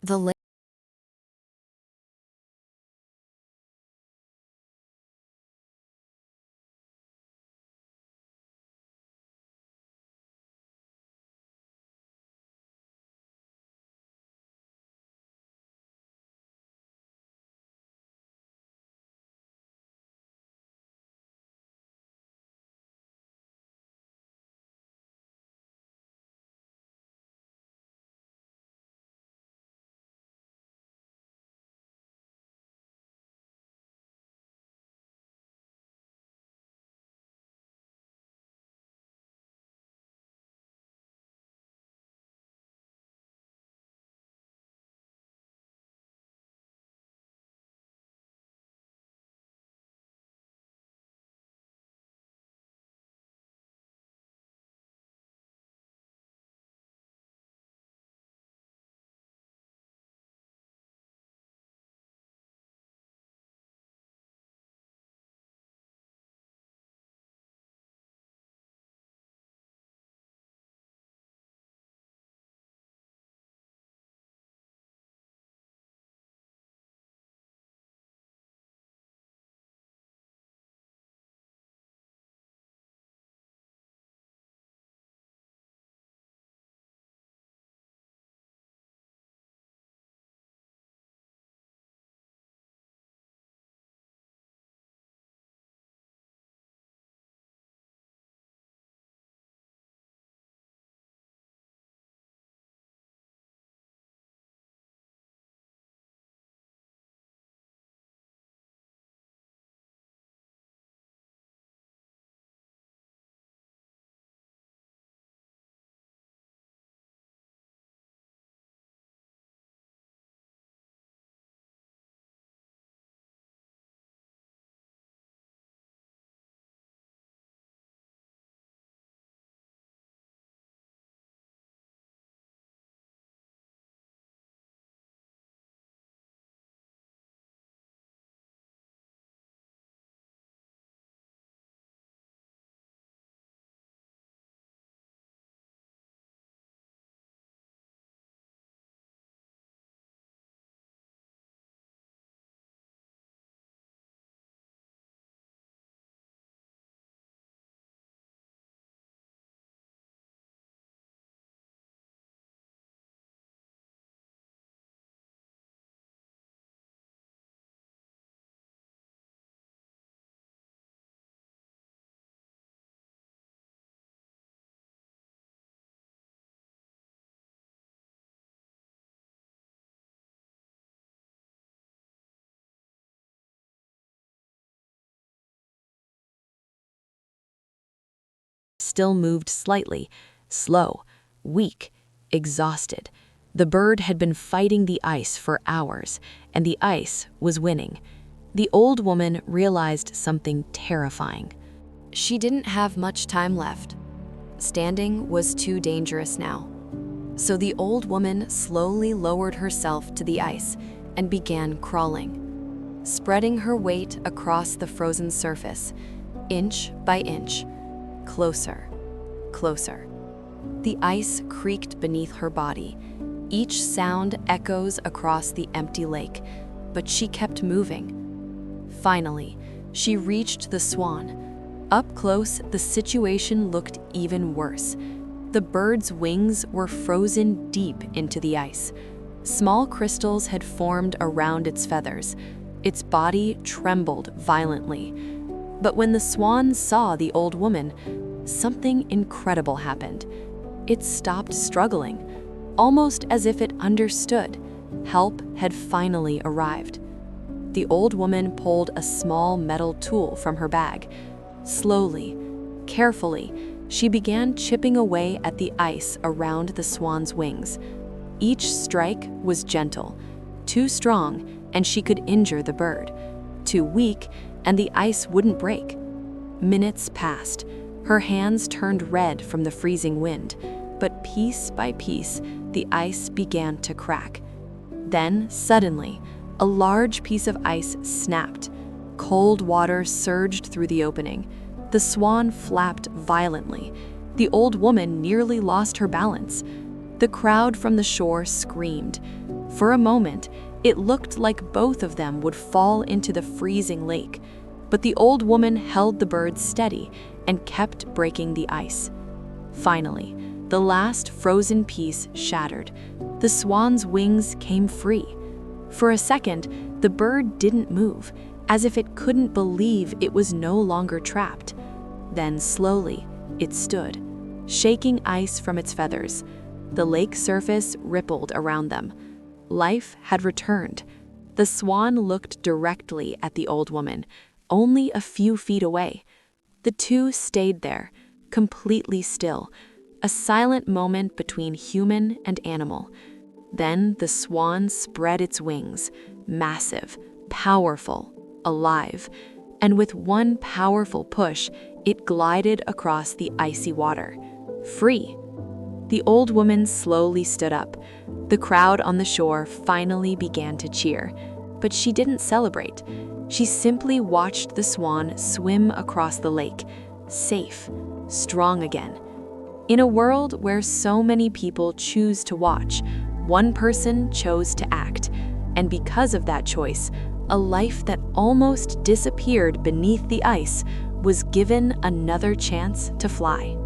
The lake still moved slightly, slow, weak, exhausted. The bird had been fighting the ice for hours, and the ice was winning. The old woman realized something terrifying. She didn't have much time left. Standing was too dangerous now. So the old woman slowly lowered herself to the ice and began crawling, spreading her weight across the frozen surface, inch by inch. Closer, closer. The ice creaked beneath her body. Each sound echoes across the empty lake, but she kept moving. Finally, she reached the Swan. Up close, the situation looked even worse. The bird's wings were frozen deep into the ice. Small crystals had formed around its feathers. Its body trembled violently. But when the Swan saw the old woman, something incredible happened. It stopped struggling, almost as if it understood. Help had finally arrived. The old woman pulled a small metal tool from her bag. Slowly, carefully, she began chipping away at the ice around the Swan's wings. Each strike was gentle. Too strong, and she could injure the bird. Too weak, and the ice wouldn't break. Minutes passed. Her hands turned red from the freezing wind, but piece by piece, the ice began to crack. Then, suddenly, a large piece of ice snapped. Cold water surged through the opening. The Swan flapped violently. The old woman nearly lost her balance. The crowd from the shore screamed. For a moment, it looked like both of them would fall into the freezing lake, but the old woman held the bird steady and kept breaking the ice. Finally, the last frozen piece shattered. The swan's wings came free. For a second, the bird didn't move, as if it couldn't believe it was no longer trapped. Then slowly, it stood, shaking ice from its feathers. The lake surface rippled around them. Life had returned. The swan looked directly at the old woman, only a few feet away. The two stayed there, completely still, a silent moment between human and animal. Then the swan spread its wings, massive, powerful, alive, and with one powerful push, it glided across the icy water, free. The old woman slowly stood up. The crowd on the shore finally began to cheer, but she didn't celebrate. She simply watched the swan swim across the lake, safe, strong again. In a world where so many people choose to watch, one person chose to act, and because of that choice, a life that almost disappeared beneath the ice was given another chance to fly.